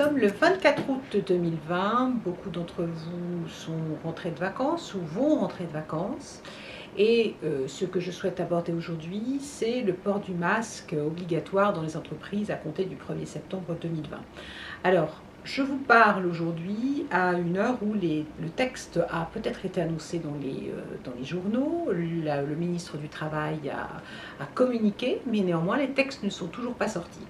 sommes le 24 août 2020, beaucoup d'entre vous sont rentrés de vacances ou vont rentrer de vacances. Et ce que je souhaite aborder aujourd'hui, c'est le port du masque obligatoire dans les entreprises à compter du 1er septembre 2020. Alors, je vous parle aujourd'hui à une heure où le texte a peut-être été annoncé dans les journaux, le ministre du Travail a communiqué, mais néanmoins les textes ne sont toujours pas sortis.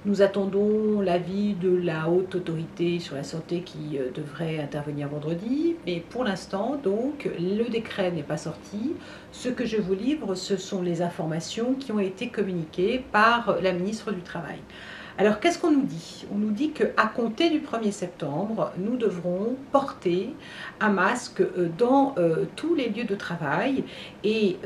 Nous attendons l'avis de la haute autorité sur la santé qui devrait intervenir vendredi, mais pour l'instant, donc, le décret n'est pas sorti. Ce que je vous livre, ce sont les informations qui ont été communiquées par la ministre du Travail. Alors, qu'est-ce qu'on nous dit? On nous dit qu'à compter du 1er septembre, nous devrons porter un masque dans tous les lieux de travail. Et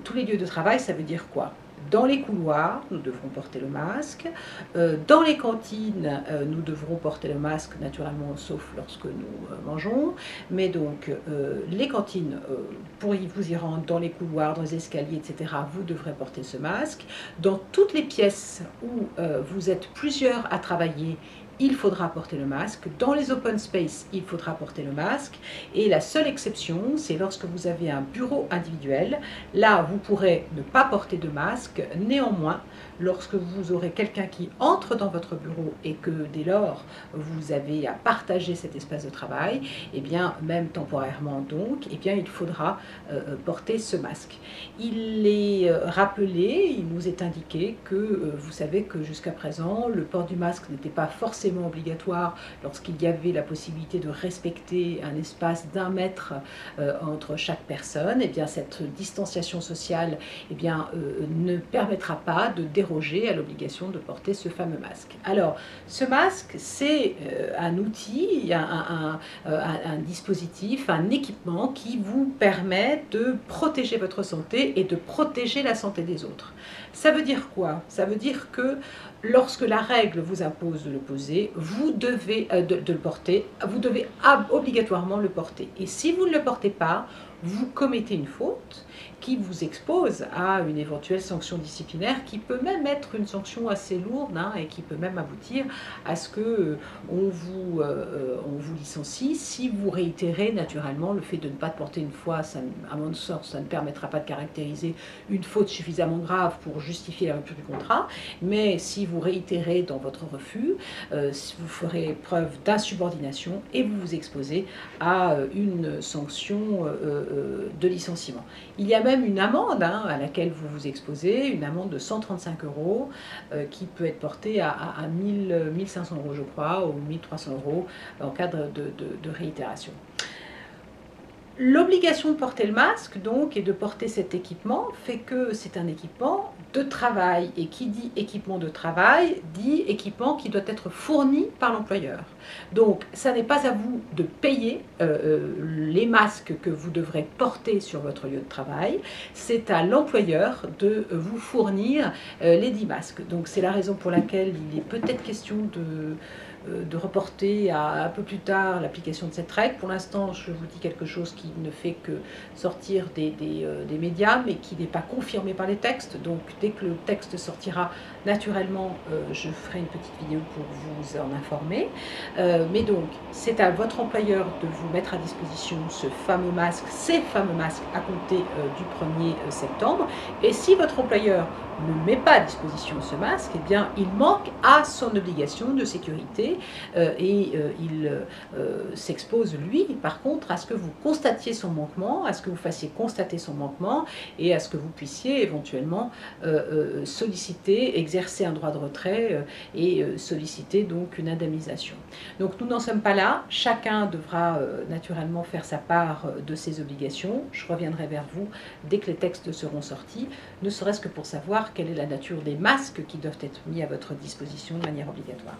tous les lieux de travail, ça veut dire quoi? Dans les couloirs, nous devrons porter le masque. Dans les cantines, nous devrons porter le masque, naturellement, sauf lorsque nous mangeons. Mais donc, les cantines, pour vous y rendre, dans les couloirs, dans les escaliers, etc., vous devrez porter ce masque. Dans toutes les pièces où vous êtes plusieurs à travailler, il faudra porter le masque. Dans les open space, il faudra porter le masque. Et la seule exception, c'est lorsque vous avez un bureau individuel. Là, vous pourrez ne pas porter de masque. Néanmoins, lorsque vous aurez quelqu'un qui entre dans votre bureau et que dès lors, vous avez à partager cet espace de travail, eh bien, même temporairement donc, eh bien, il faudra porter ce masque. Il est rappelé, il nous est indiqué que vous savez que jusqu'à présent, le port du masque n'était pas forcément obligatoire lorsqu'il y avait la possibilité de respecter un espace d'1 mètre entre chaque personne. Eh bien, cette distanciation sociale ne permettra pas de déroger à l'obligation de porter ce fameux masque. Alors, ce masque, c'est un outil, un dispositif, un équipement qui vous permet de protéger votre santé et de protéger la santé des autres. Ça veut dire quoi? Ça veut dire que lorsque la règle vous impose de le poser, vous devez de le porter, vous devez obligatoirement le porter. Et si vous ne le portez pas, vous commettez une faute qui vous expose à une éventuelle sanction disciplinaire qui peut même être une sanction assez lourde et qui peut même aboutir à ce que on vous licencie. Si vous réitérez naturellement le fait de ne pas porter une fois, ça, à mon sens, ça ne permettra pas de caractériser une faute suffisamment grave pour justifier la rupture du contrat, mais si vous réitérez dans votre refus, vous ferez preuve d'insubordination et vous vous exposez à une sanction de licenciement. Il y a même une amende à laquelle vous vous exposez, une amende de 135 € qui peut être portée à 1500 € je crois, ou 1300 € en cas de réitération. L'obligation de porter le masque, donc, et de porter cet équipement, fait que c'est un équipement de travail. Et qui dit équipement de travail, dit équipement qui doit être fourni par l'employeur. Donc, ça n'est pas à vous de payer les masques que vous devrez porter sur votre lieu de travail. C'est à l'employeur de vous fournir les 10 masques. Donc, c'est la raison pour laquelle il est peut-être question de reporter à un peu plus tard l'application de cette règle. Pour l'instant, je vous dis quelque chose qui ne fait que sortir des médias, mais qui n'est pas confirmé par les textes. Donc, dès que le texte sortira, naturellement, je ferai une petite vidéo pour vous en informer. Mais donc, c'est à votre employeur de vous mettre à disposition ce fameux masque, ces fameux masques à compter du 1er septembre. Et si votre employeur ne met pas à disposition ce masque, eh bien, il manque à son obligation de sécurité il s'expose, lui, par contre, à ce que vous constatiez son manquement, à ce que vous fassiez constater son manquement et à ce que vous puissiez éventuellement solliciter, exercer un droit de retrait et solliciter donc une indemnisation. Donc, nous n'en sommes pas là. Chacun devra naturellement faire sa part de ses obligations. Je reviendrai vers vous dès que les textes seront sortis, ne serait-ce que pour savoir quelle est la nature des masques qui doivent être mis à votre disposition de manière obligatoire.